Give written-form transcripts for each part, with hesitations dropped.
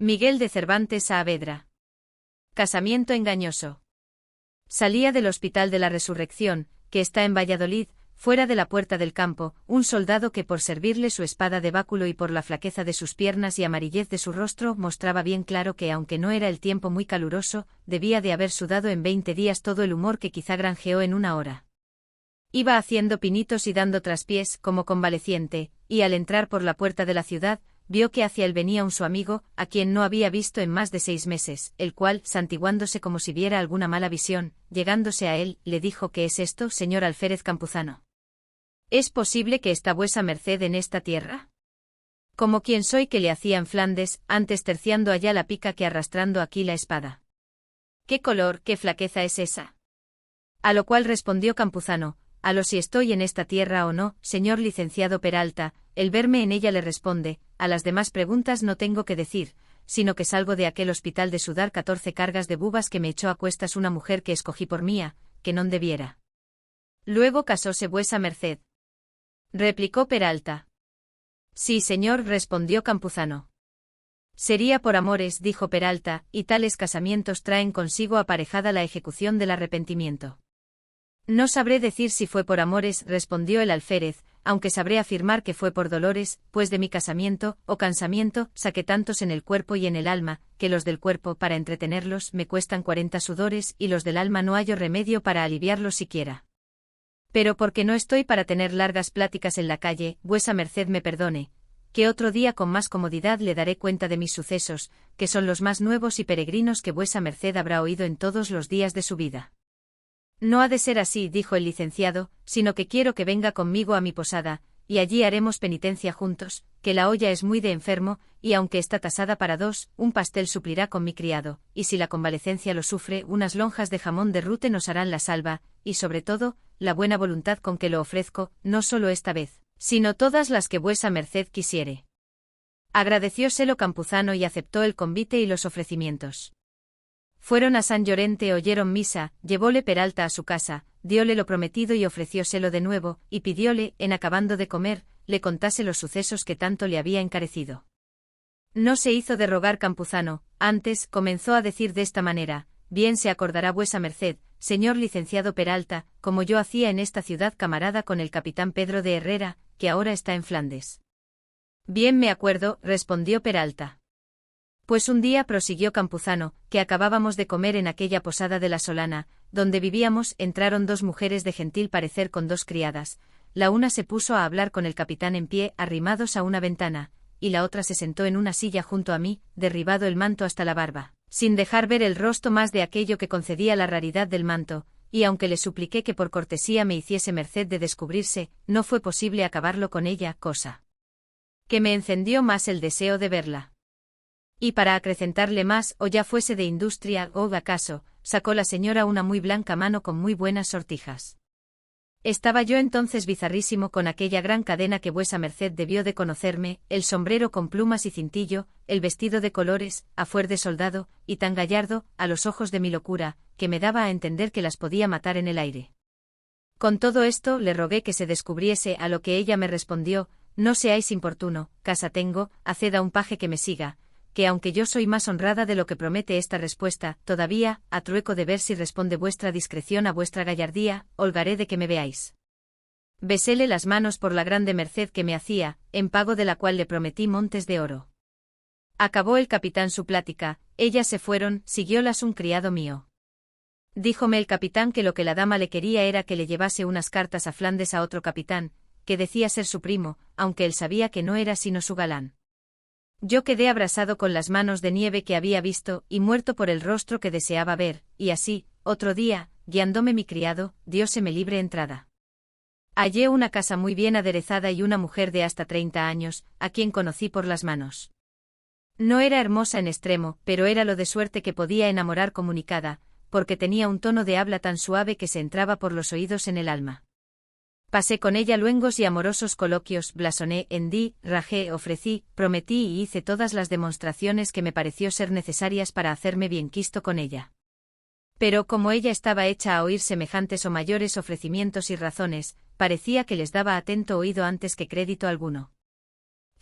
Miguel de Cervantes Saavedra. Casamiento engañoso. Salía del Hospital de la Resurrección, que está en Valladolid, fuera de la puerta del campo, un soldado que por servirle su espada de báculo y por la flaqueza de sus piernas y amarillez de su rostro mostraba bien claro que aunque no era el tiempo muy caluroso, debía de haber sudado en 20 días todo el humor que quizá granjeó en una hora. Iba haciendo pinitos y dando traspiés como convaleciente, y al entrar por la puerta de la ciudad, vio que hacia él venía un su amigo, a quien no había visto en más de 6 meses, el cual, santiguándose como si viera alguna mala visión, llegándose a él, le dijo: ¿Qué es esto, señor alférez Campuzano? ¿Es posible que está vuesa merced en esta tierra? Como quien soy que le hacía en Flandes, antes terciando allá la pica que arrastrando aquí la espada. ¿Qué color, qué flaqueza es esa? A lo cual respondió Campuzano: a lo si estoy en esta tierra o no, señor licenciado Peralta, el verme en ella le responde, a las demás preguntas no tengo que decir, sino que salgo de aquel hospital de sudar 14 cargas de bubas que me echó a cuestas una mujer que escogí por mía, que non debiera. Luego casóse vuesa merced. Replicó Peralta. Sí, señor, respondió Campuzano. Sería por amores, dijo Peralta, y tales casamientos traen consigo aparejada la ejecución del arrepentimiento. No sabré decir si fue por amores, respondió el alférez, aunque sabré afirmar que fue por dolores, pues de mi casamiento, o cansamiento, saqué tantos en el cuerpo y en el alma, que los del cuerpo, para entretenerlos, me cuestan 40 sudores, y los del alma no hallo remedio para aliviarlos siquiera. Pero porque no estoy para tener largas pláticas en la calle, vuesa merced me perdone, que otro día con más comodidad le daré cuenta de mis sucesos, que son los más nuevos y peregrinos que vuesa merced habrá oído en todos los días de su vida. No ha de ser así, dijo el licenciado, sino que quiero que venga conmigo a mi posada, y allí haremos penitencia juntos, que la olla es muy de enfermo, y aunque está tasada para 2, un pastel suplirá con mi criado, y si la convalecencia lo sufre, unas lonjas de jamón de rute nos harán la salva, y sobre todo, la buena voluntad con que lo ofrezco, no solo esta vez, sino todas las que vuesa merced quisiere. Agradecióselo Campuzano y aceptó el convite y los ofrecimientos. Fueron a San Llorente, oyeron misa, llevóle Peralta a su casa, dióle lo prometido y ofrecióselo de nuevo, y pidióle, en acabando de comer, le contase los sucesos que tanto le había encarecido. No se hizo de rogar Campuzano, antes comenzó a decir de esta manera: bien se acordará vuesa merced, señor licenciado Peralta, como yo hacía en esta ciudad camarada con el capitán Pedro de Herrera, que ahora está en Flandes. Bien me acuerdo, respondió Peralta. Pues un día, prosiguió Campuzano, que acabábamos de comer en aquella posada de la Solana, donde vivíamos, entraron 2 mujeres de gentil parecer con 2 criadas, la una se puso a hablar con el capitán en pie, arrimados a una ventana, y la otra se sentó en una silla junto a mí, derribado el manto hasta la barba, sin dejar ver el rostro más de aquello que concedía la raridad del manto, y aunque le supliqué que por cortesía me hiciese merced de descubrirse, no fue posible acabarlo con ella, cosa que me encendió más el deseo de verla. Y para acrecentarle más, o ya fuese de industria, o acaso, sacó la señora una muy blanca mano con muy buenas sortijas. Estaba yo entonces bizarrísimo con aquella gran cadena que vuesa merced debió de conocerme, el sombrero con plumas y cintillo, el vestido de colores, a fuer de soldado, y tan gallardo, a los ojos de mi locura, que me daba a entender que las podía matar en el aire. Con todo esto le rogué que se descubriese, a lo que ella me respondió: no seáis importuno, casa tengo, haced a un paje que me siga, que aunque yo soy más honrada de lo que promete esta respuesta, todavía, a trueco de ver si responde vuestra discreción a vuestra gallardía, holgaré de que me veáis. Beséle las manos por la grande merced que me hacía, en pago de la cual le prometí montes de oro. Acabó el capitán su plática, ellas se fueron, siguiólas un criado mío. Díjome el capitán que lo que la dama le quería era que le llevase unas cartas a Flandes a otro capitán, que decía ser su primo, aunque él sabía que no era sino su galán. Yo quedé abrasado con las manos de nieve que había visto, y muerto por el rostro que deseaba ver, y así, otro día, guiándome mi criado, dióseme libre entrada. Hallé una casa muy bien aderezada y una mujer de hasta 30 años, a quien conocí por las manos. No era hermosa en extremo, pero era lo de suerte que podía enamorar comunicada, porque tenía un tono de habla tan suave que se entraba por los oídos en el alma. Pasé con ella luengos y amorosos coloquios, blasoné, hendí, rajé, ofrecí, prometí y hice todas las demostraciones que me pareció ser necesarias para hacerme bien quisto con ella. Pero como ella estaba hecha a oír semejantes o mayores ofrecimientos y razones, parecía que les daba atento oído antes que crédito alguno.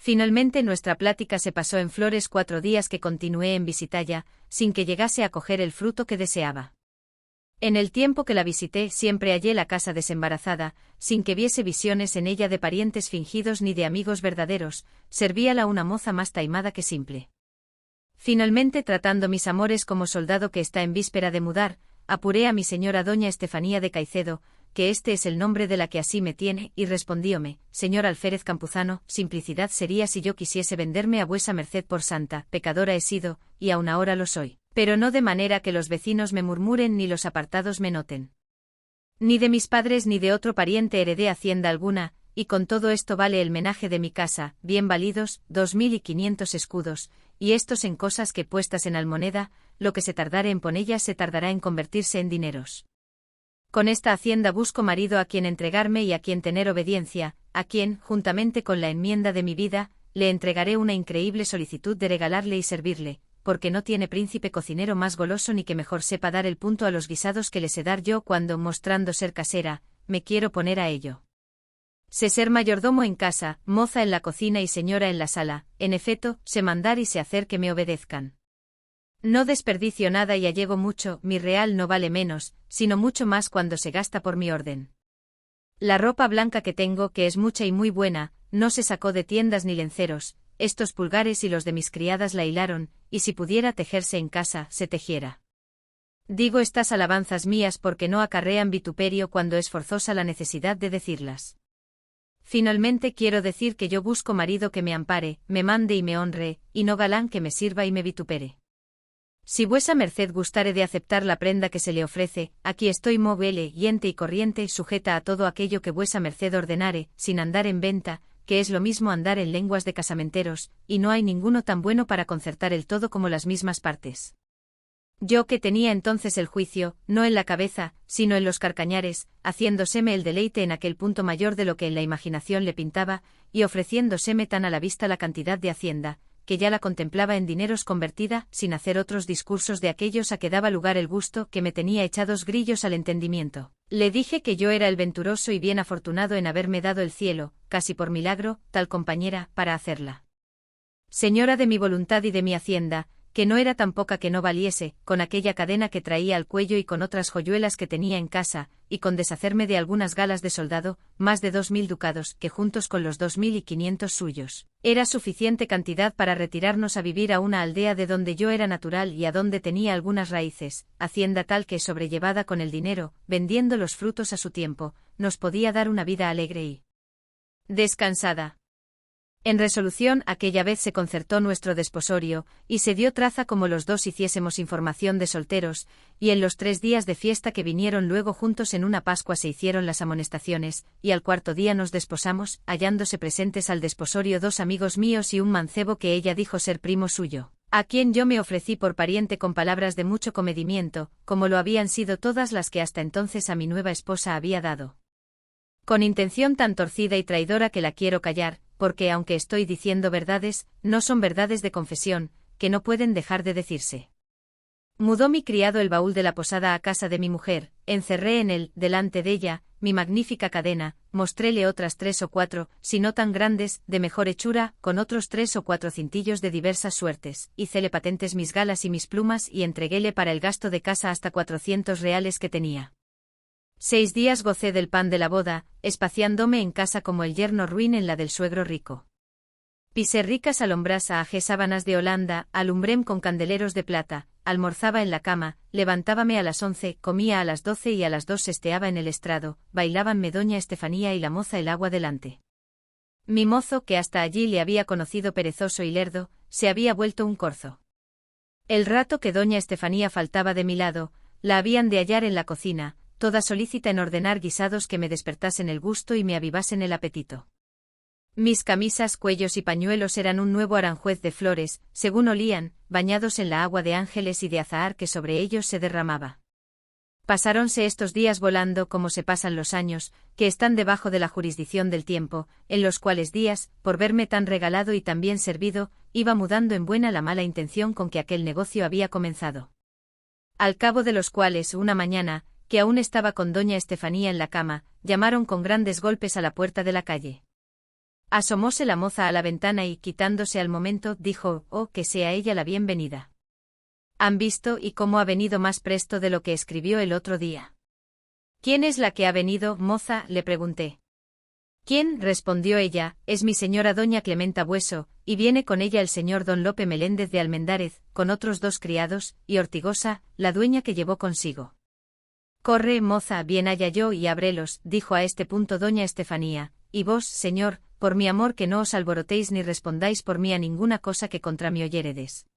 Finalmente nuestra plática se pasó en flores 4 días que continué en visitalla, sin que llegase a coger el fruto que deseaba. En el tiempo que la visité siempre hallé la casa desembarazada, sin que viese visiones en ella de parientes fingidos ni de amigos verdaderos, servíala una moza más taimada que simple. Finalmente, tratando mis amores como soldado que está en víspera de mudar, apuré a mi señora doña Estefanía de Caicedo, que este es el nombre de la que así me tiene, y respondióme: señor alférez campuzano, simplicidad sería si yo quisiese venderme a vuesa merced por santa, pecadora he sido, y aun ahora lo soy, pero no de manera que los vecinos me murmuren ni los apartados me noten. Ni de mis padres ni de otro pariente heredé hacienda alguna, y con todo esto vale el menaje de mi casa, bien validos, 2500 escudos, y estos en cosas que puestas en almoneda, lo que se tardare en ponellas se tardará en convertirse en dineros. Con esta hacienda busco marido a quien entregarme y a quien tener obediencia, a quien, juntamente con la enmienda de mi vida, le entregaré una increíble solicitud de regalarle y servirle, porque no tiene príncipe cocinero más goloso ni que mejor sepa dar el punto a los guisados que le sé dar yo cuando, mostrando ser casera, me quiero poner a ello. Sé ser mayordomo en casa, moza en la cocina y señora en la sala, en efecto, sé mandar y sé hacer que me obedezcan. No desperdicio nada y allego mucho, mi real no vale menos, sino mucho más cuando se gasta por mi orden. La ropa blanca que tengo, que es mucha y muy buena, no se sacó de tiendas ni lenceros, estos pulgares y los de mis criadas la hilaron, y si pudiera tejerse en casa, se tejiera. Digo estas alabanzas mías porque no acarrean vituperio cuando es forzosa la necesidad de decirlas. Finalmente quiero decir que yo busco marido que me ampare, me mande y me honre, y no galán que me sirva y me vitupere. Si vuesa merced gustare de aceptar la prenda que se le ofrece, aquí estoy móvele, yente y corriente, sujeta a todo aquello que vuesa merced ordenare, sin andar en venta, que es lo mismo andar en lenguas de casamenteros, y no hay ninguno tan bueno para concertar el todo como las mismas partes. Yo que tenía entonces el juicio, no en la cabeza, sino en los carcañares, haciéndoseme el deleite en aquel punto mayor de lo que en la imaginación le pintaba, y ofreciéndoseme tan a la vista la cantidad de hacienda, que ya la contemplaba en dineros convertida, sin hacer otros discursos de aquellos a que daba lugar el gusto que me tenía echados grillos al entendimiento. Le dije que yo era el venturoso y bien afortunado en haberme dado el cielo, casi por milagro, tal compañera, para hacerla señora de mi voluntad y de mi hacienda, que no era tan poca que no valiese, con aquella cadena que traía al cuello y con otras joyuelas que tenía en casa, y con deshacerme de algunas galas de soldado, más de 2000 ducados, que juntos con los 2500 suyos, era suficiente cantidad para retirarnos a vivir a una aldea de donde yo era natural y a donde tenía algunas raíces, hacienda tal que, sobrellevada con el dinero, vendiendo los frutos a su tiempo, nos podía dar una vida alegre y descansada. En resolución aquella vez se concertó nuestro desposorio, y se dio traza como los dos hiciésemos información de solteros, y en los 3 días de fiesta que vinieron luego juntos en una Pascua se hicieron las amonestaciones, y al 4.º día nos desposamos, hallándose presentes al desposorio 2 amigos míos y un mancebo que ella dijo ser primo suyo, a quien yo me ofrecí por pariente con palabras de mucho comedimiento, como lo habían sido todas las que hasta entonces a mi nueva esposa había dado. Con intención tan torcida y traidora que la quiero callar, porque aunque estoy diciendo verdades, no son verdades de confesión, que no pueden dejar de decirse. Mudó mi criado el baúl de la posada a casa de mi mujer, encerré en él, delante de ella, mi magnífica cadena, mostréle otras 3 o 4, si no tan grandes, de mejor hechura, con otros 3 o 4 cintillos de diversas suertes, hícele patentes mis galas y mis plumas y entreguéle para el gasto de casa hasta 400 reales que tenía. 6 días gocé del pan de la boda, espaciándome en casa como el yerno ruin en la del suegro rico. Pisé ricas alombras a sábanas de Holanda, alumbrém con candeleros de plata, almorzaba en la cama, levantábame a las 11, comía a las 12 y a las 2 sesteaba en el estrado, bailábanme doña Estefanía y la moza el agua delante. Mi mozo, que hasta allí le había conocido perezoso y lerdo, se había vuelto un corzo. El rato que doña Estefanía faltaba de mi lado, la habían de hallar en la cocina, toda solícita en ordenar guisados que me despertasen el gusto y me avivasen el apetito. Mis camisas, cuellos y pañuelos eran un nuevo aranjuez de flores, según olían, bañados en la agua de ángeles y de azahar que sobre ellos se derramaba. Pasáronse estos días volando como se pasan los años, que están debajo de la jurisdicción del tiempo, en los cuales días, por verme tan regalado y tan bien servido, iba mudando en buena la mala intención con que aquel negocio había comenzado. Al cabo de los cuales, una mañana, que aún estaba con doña Estefanía en la cama, llamaron con grandes golpes a la puerta de la calle. Asomóse la moza a la ventana y, quitándose al momento, dijo, oh, que sea ella la bienvenida. ¿Han visto y cómo ha venido más presto de lo que escribió el otro día? ¿Quién es la que ha venido, moza?, le pregunté. ¿Quién?, respondió ella, es mi señora doña Clementa Bueso, y viene con ella el señor don Lope Meléndez de Almendarez, con otros 2 criados, y Ortigosa, la dueña que llevó consigo. Corre, moza, bien haya yo y ábrelos, dijo a este punto doña Estefanía, y vos, señor, por mi amor que no os alborotéis ni respondáis por mí a ninguna cosa que contra mí oyéredes.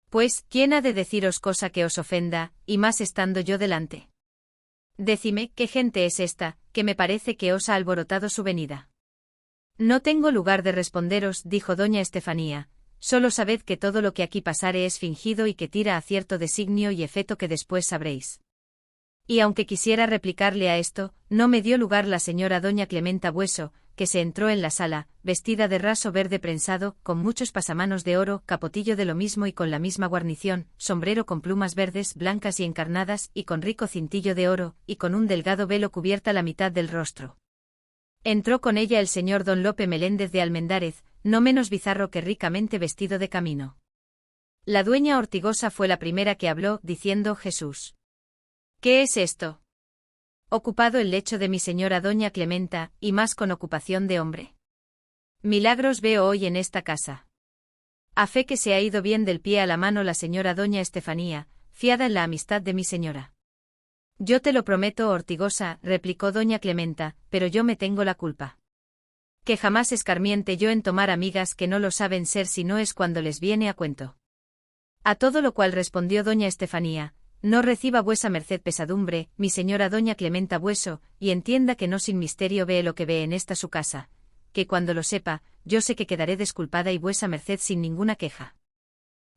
Pues, ¿quién ha de deciros cosa que os ofenda, y más estando yo delante? Decime, ¿qué gente es esta, que me parece que os ha alborotado su venida? No tengo lugar de responderos, dijo doña Estefanía, solo sabed que todo lo que aquí pasare es fingido y que tira a cierto designio y efeto que después sabréis. Y aunque quisiera replicarle a esto, no me dio lugar la señora doña Clementa Bueso, que se entró en la sala, vestida de raso verde prensado, con muchos pasamanos de oro, capotillo de lo mismo y con la misma guarnición, sombrero con plumas verdes, blancas y encarnadas, y con rico cintillo de oro, y con un delgado velo cubierta la mitad del rostro. Entró con ella el señor don Lope Meléndez de Almendarez, no menos bizarro que ricamente vestido de camino. La dueña Ortigosa fue la primera que habló, diciendo, Jesús. ¿Qué es esto? Ocupado el lecho de mi señora doña Clementa, y más con ocupación de hombre. Milagros veo hoy en esta casa. A fe que se ha ido bien del pie a la mano la señora doña Estefanía, fiada en la amistad de mi señora. Yo te lo prometo, Ortigosa, replicó doña Clementa, pero yo me tengo la culpa. Que jamás escarmiente yo en tomar amigas que no lo saben ser si no es cuando les viene a cuento. A todo lo cual respondió doña Estefanía, no reciba vuesa merced pesadumbre, mi señora doña Clementa Bueso, y entienda que no sin misterio ve lo que ve en esta su casa, que cuando lo sepa, yo sé que quedaré desculpada y vuesa merced sin ninguna queja.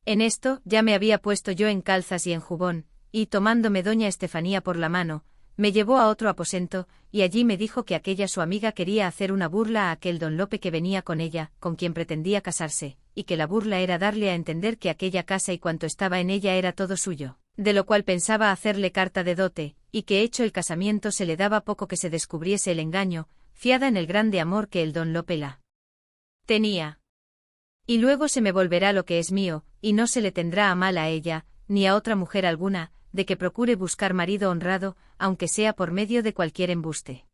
En esto, ya me había puesto yo en calzas y en jubón, y tomándome doña Estefanía por la mano, me llevó a otro aposento, y allí me dijo que aquella su amiga quería hacer una burla a aquel don Lope que venía con ella, con quien pretendía casarse, y que la burla era darle a entender que aquella casa y cuanto estaba en ella era todo suyo, de lo cual pensaba hacerle carta de dote, y que hecho el casamiento se le daba poco que se descubriese el engaño, fiada en el grande amor que el don Lope la tenía. Y luego se me volverá lo que es mío, y no se le tendrá a mal a ella, ni a otra mujer alguna, de que procure buscar marido honrado, aunque sea por medio de cualquier embuste.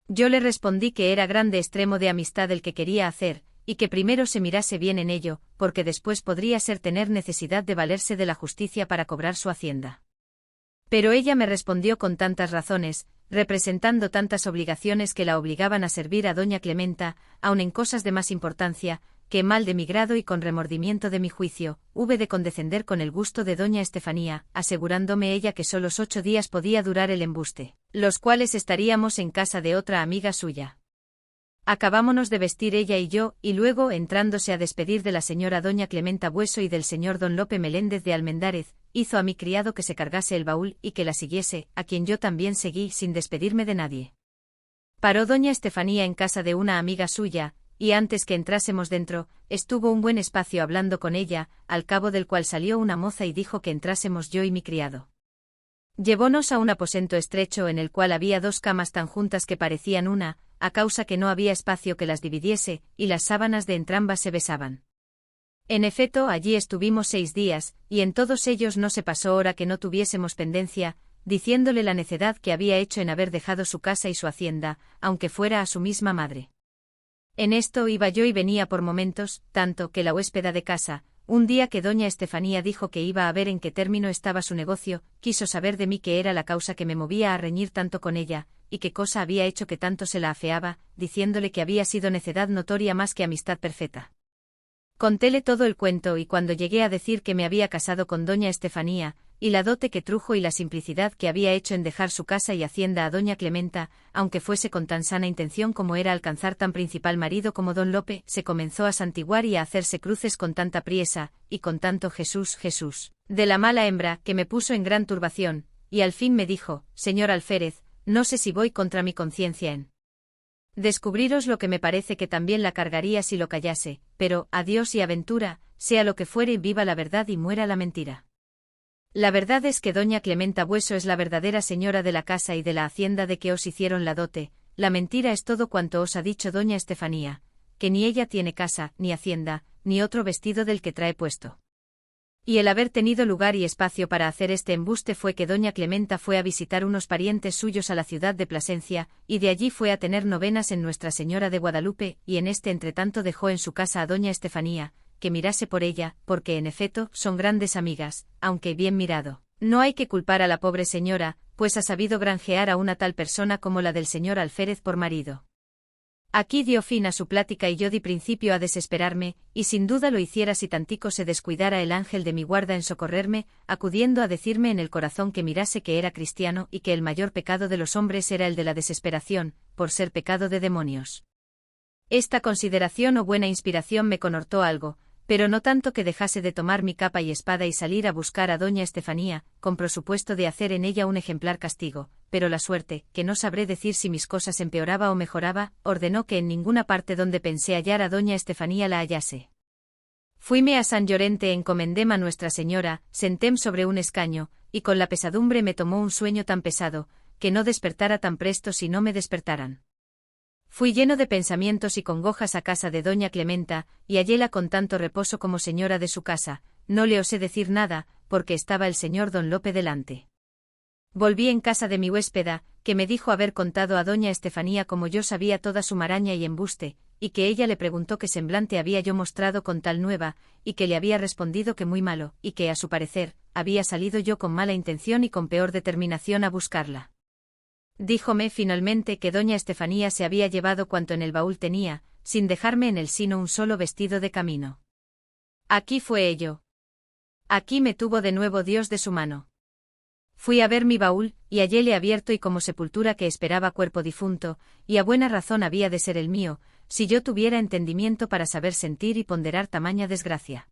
Yo le respondí que era grande extremo de amistad el que quería hacer, y que primero se mirase bien en ello, porque después podría ser tener necesidad de valerse de la justicia para cobrar su hacienda. Pero ella me respondió con tantas razones, representando tantas obligaciones que la obligaban a servir a doña Clementa, aun en cosas de más importancia, que mal de mi grado y con remordimiento de mi juicio, hube de condescender con el gusto de doña Estefanía, asegurándome ella que solos 8 días podía durar el embuste, los cuales estaríamos en casa de otra amiga suya. Acabámonos de vestir ella y yo, y luego, entrándose a despedir de la señora doña Clementa Bueso y del señor don Lope Meléndez de Almendarez, hizo a mi criado que se cargase el baúl y que la siguiese, a quien yo también seguí sin despedirme de nadie. Paró doña Estefanía en casa de una amiga suya, y antes que entrásemos dentro, estuvo un buen espacio hablando con ella, al cabo del cual salió una moza y dijo que entrásemos yo y mi criado. Llevónos a un aposento estrecho en el cual había 2 camas tan juntas que parecían una, a causa que no había espacio que las dividiese, y las sábanas de entrambas se besaban. En efecto, allí estuvimos 6 días, y en todos ellos no se pasó hora que no tuviésemos pendencia, diciéndole la necedad que había hecho en haber dejado su casa y su hacienda, aunque fuera a su misma madre. En esto iba yo y venía por momentos, tanto que la huéspeda de casa, un día que doña Estefanía dijo que iba a ver en qué término estaba su negocio, quiso saber de mí qué era la causa que me movía a reñir tanto con ella, y qué cosa había hecho que tanto se la afeaba, diciéndole que había sido necedad notoria más que amistad perfecta. Contéle todo el cuento y cuando llegué a decir que me había casado con doña Estefanía, y la dote que trujo y la simplicidad que había hecho en dejar su casa y hacienda a doña Clementa, aunque fuese con tan sana intención como era alcanzar tan principal marido como don Lope, se comenzó a santiguar y a hacerse cruces con tanta priesa, y con tanto Jesús, Jesús, de la mala hembra, que me puso en gran turbación, y al fin me dijo, señor alférez, no sé si voy contra mi conciencia en descubriros lo que me parece que también la cargaría si lo callase, pero, adiós y aventura, sea lo que fuere, viva la verdad y muera la mentira. La verdad es que doña Clementa Bueso es la verdadera señora de la casa y de la hacienda de que os hicieron la dote, la mentira es todo cuanto os ha dicho doña Estefanía, que ni ella tiene casa, ni hacienda, ni otro vestido del que trae puesto. Y el haber tenido lugar y espacio para hacer este embuste fue que doña Clementa fue a visitar unos parientes suyos a la ciudad de Plasencia, y de allí fue a tener novenas en Nuestra Señora de Guadalupe, y en este entretanto dejó en su casa a doña Estefanía, que mirase por ella, porque en efecto son grandes amigas, aunque bien mirado. No hay que culpar a la pobre señora, pues ha sabido granjear a una tal persona como la del señor alférez por marido. Aquí dio fin a su plática y yo di principio a desesperarme, y sin duda lo hiciera si tantico se descuidara el ángel de mi guarda en socorrerme, acudiendo a decirme en el corazón que mirase que era cristiano y que el mayor pecado de los hombres era el de la desesperación, por ser pecado de demonios. Esta consideración o buena inspiración me conhortó algo, pero no tanto que dejase de tomar mi capa y espada y salir a buscar a doña Estefanía, con prosupuesto de hacer en ella un ejemplar castigo, pero la suerte, que no sabré decir si mis cosas empeoraba o mejoraba, ordenó que en ninguna parte donde pensé hallar a doña Estefanía la hallase. Fuime a San Llorente, encomendéme a Nuestra Señora, sentém sobre un escaño, y con la pesadumbre me tomó un sueño tan pesado, que no despertara tan presto si no me despertaran. Fui lleno de pensamientos y congojas a casa de doña Clementa, y halléla con tanto reposo como señora de su casa. No le osé decir nada, porque estaba el señor don Lope delante. Volví en casa de mi huéspeda, que me dijo haber contado a doña Estefanía como yo sabía toda su maraña y embuste, y que ella le preguntó qué semblante había yo mostrado con tal nueva, y que le había respondido que muy malo, y que a su parecer, había salido yo con mala intención y con peor determinación a buscarla. Díjome finalmente que doña Estefanía se había llevado cuanto en el baúl tenía, sin dejarme en el sino un solo vestido de camino. Aquí fue ello. Aquí me tuvo de nuevo Dios de su mano. Fui a ver mi baúl, y halléle abierto y como sepultura que esperaba cuerpo difunto, y a buena razón había de ser el mío, si yo tuviera entendimiento para saber sentir y ponderar tamaña desgracia.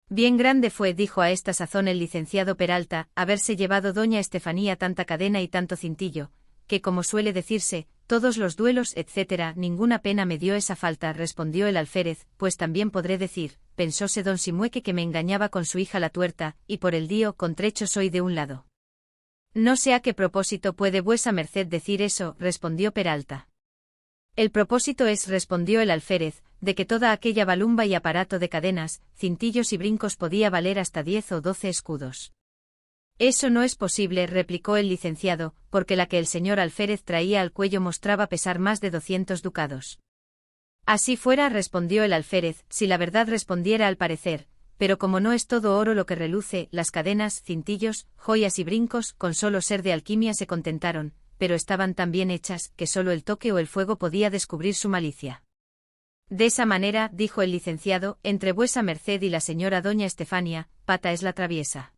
Bien grande fue, dijo a esta sazón el licenciado Peralta, haberse llevado doña Estefanía tanta cadena y tanto cintillo, que como suele decirse, todos los duelos, etc., ninguna pena me dio esa falta, respondió el alférez, pues también podré decir, pensóse don Simueque que me engañaba con su hija la tuerta, y por el dío contrecho soy de un lado. No sé a qué propósito puede vuesa merced decir eso, respondió Peralta. El propósito es, respondió el alférez, de que toda aquella balumba y aparato de cadenas, cintillos y brincos podía valer hasta 10 o 12 escudos. Eso no es posible, replicó el licenciado, porque la que el señor alférez traía al cuello mostraba pesar más de 200 ducados. Así fuera, respondió el alférez, si la verdad respondiera al parecer, pero como no es todo oro lo que reluce, las cadenas, cintillos, joyas y brincos, con solo ser de alquimia se contentaron, pero estaban tan bien hechas, que solo el toque o el fuego podía descubrir su malicia. De esa manera, dijo el licenciado, entre vuesa merced y la señora doña Estefanía, pata es la traviesa.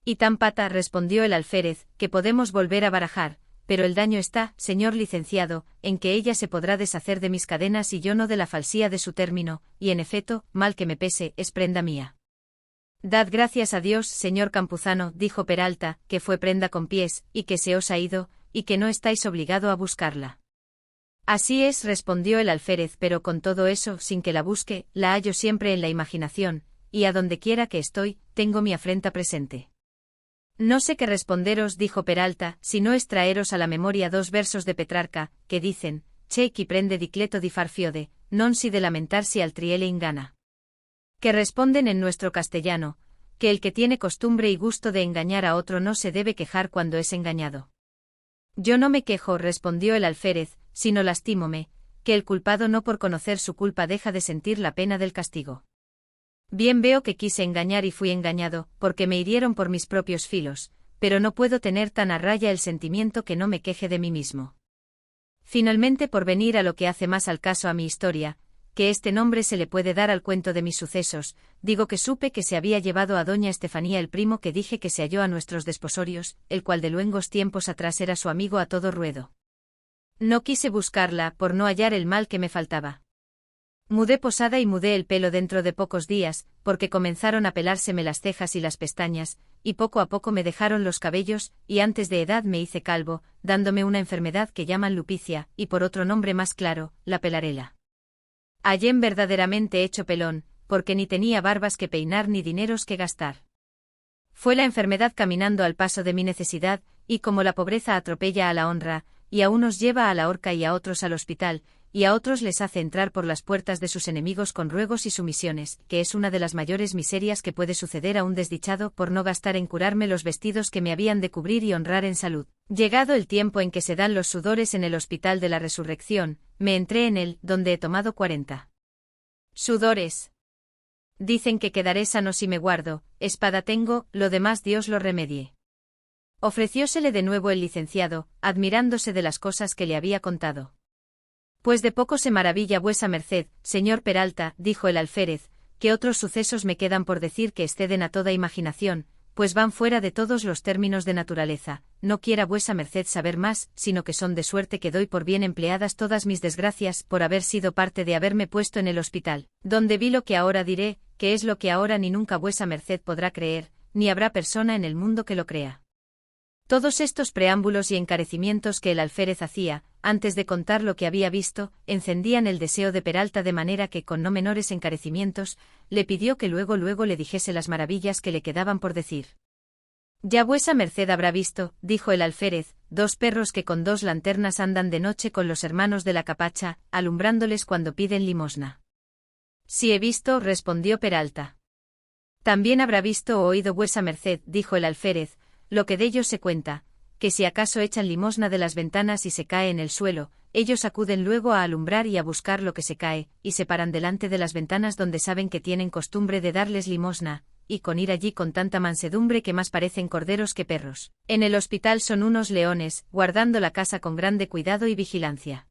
Y tan pata, respondió el alférez, que podemos volver a barajar, pero el daño está, señor licenciado, en que ella se podrá deshacer de mis cadenas y yo no de la falsía de su término, y en efecto, mal que me pese, es prenda mía. Dad gracias a Dios, señor Campuzano, dijo Peralta, que fue prenda con pies, y que se os ha ido, y que no estáis obligado a buscarla. Así es, respondió el alférez, pero con todo eso, sin que la busque, la hallo siempre en la imaginación, y a donde quiera que estoy, tengo mi afrenta presente. No sé qué responderos, dijo Peralta, si no es traeros a la memoria 2 versos de Petrarca, que dicen, che chi prende di cleto di far fiode, non si de lamentarsi altriele ingana. Que responden en nuestro castellano, que el que tiene costumbre y gusto de engañar a otro no se debe quejar cuando es engañado. Yo no me quejo, respondió el alférez, sino lastímome, que el culpado no por conocer su culpa deja de sentir la pena del castigo. Bien veo que quise engañar y fui engañado, porque me hirieron por mis propios filos, pero no puedo tener tan a raya el sentimiento que no me queje de mí mismo. Finalmente, por venir a lo que hace más al caso a mi historia, que este nombre se le puede dar al cuento de mis sucesos, digo que supe que se había llevado a doña Estefanía el primo que dije que se halló a nuestros desposorios, el cual de luengos tiempos atrás era su amigo a todo ruedo. No quise buscarla, por no hallar el mal que me faltaba. Mudé posada y mudé el pelo dentro de pocos días, porque comenzaron a pelárseme las cejas y las pestañas, y poco a poco me dejaron los cabellos, y antes de edad me hice calvo, dándome una enfermedad que llaman lupicia, y por otro nombre más claro, la pelarela. Hallé verdaderamente hecho pelón, porque ni tenía barbas que peinar ni dineros que gastar. Fue la enfermedad caminando al paso de mi necesidad, y como la pobreza atropella a la honra, y a unos lleva a la horca y a otros al hospital, y a otros les hace entrar por las puertas de sus enemigos con ruegos y sumisiones, que es una de las mayores miserias que puede suceder a un desdichado por no gastar en curarme los vestidos que me habían de cubrir y honrar en salud. Llegado el tiempo en que se dan los sudores en el hospital de la resurrección, me entré en él, donde he tomado 40 sudores. Dicen que quedaré sano si me guardo, espada tengo, lo demás Dios lo remedie. Ofreciósele de nuevo el licenciado, admirándose de las cosas que le había contado. Pues de poco se maravilla vuesa merced, señor Peralta, dijo el alférez, que otros sucesos me quedan por decir que exceden a toda imaginación, pues van fuera de todos los términos de naturaleza. No quiera vuesa merced saber más, sino que son de suerte que doy por bien empleadas todas mis desgracias por haber sido parte de haberme puesto en el hospital, donde vi lo que ahora diré, que es lo que ahora ni nunca vuesa merced podrá creer, ni habrá persona en el mundo que lo crea. Todos estos preámbulos y encarecimientos que el alférez hacía, antes de contar lo que había visto, encendían el deseo de Peralta de manera que con no menores encarecimientos, le pidió que luego le dijese las maravillas que le quedaban por decir. Ya vuesa merced habrá visto, dijo el alférez, 2 perros que con 2 lanternas andan de noche con los hermanos de la capacha, alumbrándoles cuando piden limosna. Sí he visto, respondió Peralta. También habrá visto o oído vuesa merced, dijo el alférez, lo que de ellos se cuenta, que si acaso echan limosna de las ventanas y se cae en el suelo, ellos acuden luego a alumbrar y a buscar lo que se cae, y se paran delante de las ventanas donde saben que tienen costumbre de darles limosna, y con ir allí con tanta mansedumbre que más parecen corderos que perros. En el hospital son unos leones, guardando la casa con grande cuidado y vigilancia.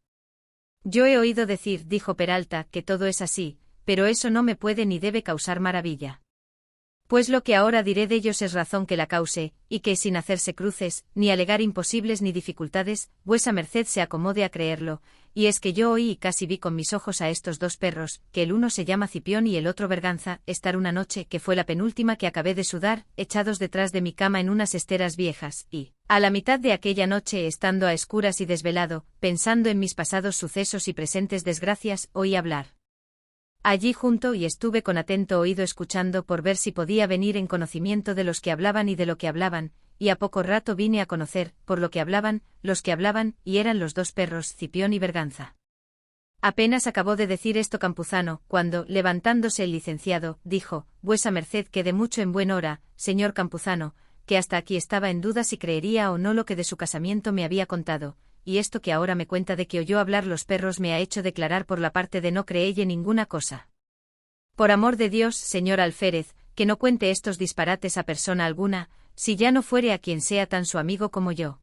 Yo he oído decir, dijo Peralta, que todo es así, pero eso no me puede ni debe causar maravilla. Pues lo que ahora diré de ellos es razón que la cause, y que sin hacerse cruces, ni alegar imposibles ni dificultades, vuesa merced se acomode a creerlo, y es que yo oí y casi vi con mis ojos a estos 2 perros, que el uno se llama Cipión y el otro Berganza, estar una noche, que fue la penúltima que acabé de sudar, echados detrás de mi cama en unas esteras viejas, y, a la mitad de aquella noche estando a escuras y desvelado, pensando en mis pasados sucesos y presentes desgracias, oí hablar. Allí junto y estuve con atento oído escuchando por ver si podía venir en conocimiento de los que hablaban y de lo que hablaban, y a poco rato vine a conocer, por lo que hablaban, los que hablaban, y eran los 2 perros, Cipión y Berganza. Apenas acabó de decir esto Campuzano, cuando, levantándose el licenciado, dijo, vuesa merced que de mucho en buen hora, señor Campuzano, que hasta aquí estaba en duda si creería o no lo que de su casamiento me había contado, y esto que ahora me cuenta de que oyó hablar los perros me ha hecho declarar por la parte de no creelle ninguna cosa. Por amor de Dios, señor alférez, que no cuente estos disparates a persona alguna, si ya no fuere a quien sea tan su amigo como yo.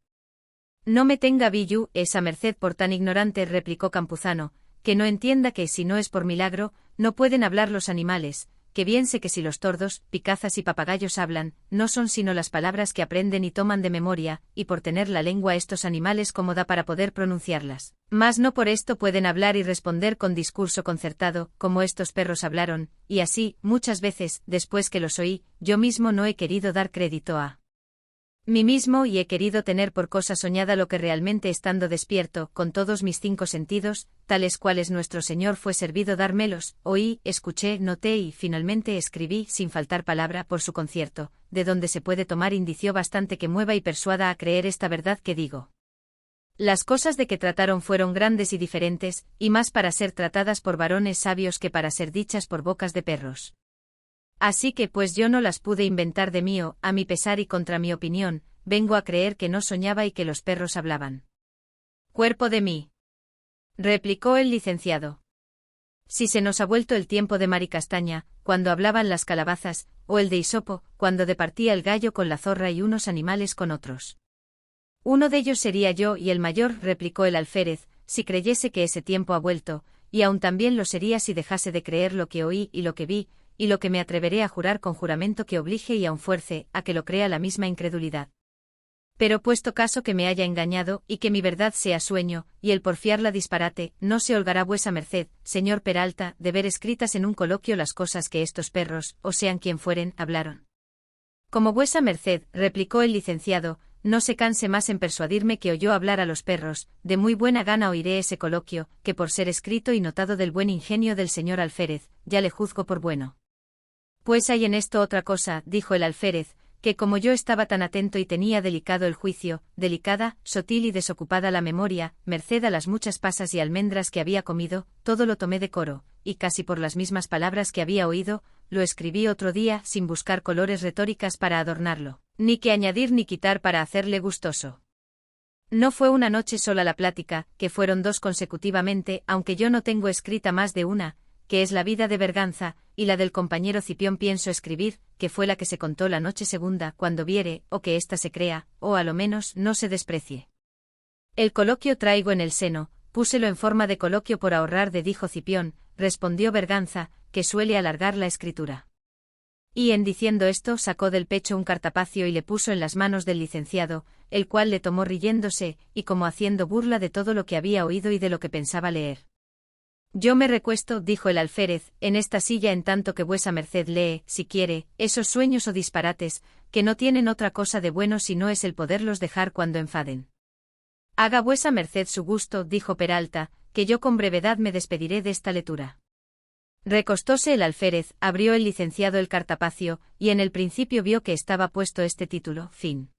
No me tenga billu, esa merced por tan ignorante, replicó Campuzano, que no entienda que si no es por milagro, no pueden hablar los animales, que bien sé que si los tordos, picazas y papagayos hablan, no son sino las palabras que aprenden y toman de memoria, y por tener la lengua estos animales como da para poder pronunciarlas. Mas no por esto pueden hablar y responder con discurso concertado, como estos perros hablaron, y así, muchas veces, después que los oí, yo mismo no he querido dar crédito a mí mismo y he querido tener por cosa soñada lo que realmente estando despierto, con todos mis 5 sentidos, tales cuales nuestro Señor fue servido dármelos, oí, escuché, noté y finalmente escribí, sin faltar palabra, por su concierto, de donde se puede tomar indicio bastante que mueva y persuada a creer esta verdad que digo. Las cosas de que trataron fueron grandes y diferentes, y más para ser tratadas por varones sabios que para ser dichas por bocas de perros. Así que pues yo no las pude inventar de mío, a mi pesar y contra mi opinión, vengo a creer que no soñaba y que los perros hablaban. Cuerpo de mí, replicó el licenciado. Si se nos ha vuelto el tiempo de Maricastaña, cuando hablaban las calabazas, o el de Isopo, cuando departía el gallo con la zorra y unos animales con otros. Uno de ellos sería yo y el mayor, replicó el alférez, si creyese que ese tiempo ha vuelto, y aún también lo sería si dejase de creer lo que oí y lo que vi, y lo que me atreveré a jurar con juramento que oblige y aun fuerce, a que lo crea la misma incredulidad. Pero puesto caso que me haya engañado, y que mi verdad sea sueño, y el porfiarla disparate, no se holgará vuesa merced, señor Peralta, de ver escritas en un coloquio las cosas que estos perros, o sean quien fueren, hablaron. Como vuesa merced, replicó el licenciado, no se canse más en persuadirme que oyó hablar a los perros, de muy buena gana oiré ese coloquio, que por ser escrito y notado del buen ingenio del señor alférez, ya le juzgo por bueno. Pues hay en esto otra cosa, dijo el alférez, que como yo estaba tan atento y tenía delicado el juicio, delicada, sotil y desocupada la memoria, merced a las muchas pasas y almendras que había comido, todo lo tomé de coro, y casi por las mismas palabras que había oído, lo escribí otro día sin buscar colores retóricas para adornarlo, ni que añadir ni quitar para hacerle gustoso. No fue una noche sola la plática, que fueron 2 consecutivamente, aunque yo no tengo escrita más de una, que es la vida de Berganza, y la del compañero Cipión pienso escribir, que fue la que se contó la noche segunda, cuando viere, o que ésta se crea, o a lo menos no se desprecie. El coloquio traigo en el seno, púselo en forma de coloquio por ahorrar de dijo Cipión, respondió Berganza, que suele alargar la escritura. Y en diciendo esto sacó del pecho un cartapacio y le puso en las manos del licenciado, el cual le tomó riéndose, y como haciendo burla de todo lo que había oído y de lo que pensaba leer. Yo me recuesto, dijo el alférez, en esta silla en tanto que vuesa merced lee, si quiere, esos sueños o disparates, que no tienen otra cosa de bueno si no es el poderlos dejar cuando enfaden. Haga vuesa merced su gusto, dijo Peralta, que yo con brevedad me despediré de esta lectura. Recostóse el alférez, abrió el licenciado el cartapacio, y en el principio vio que estaba puesto este título, fin.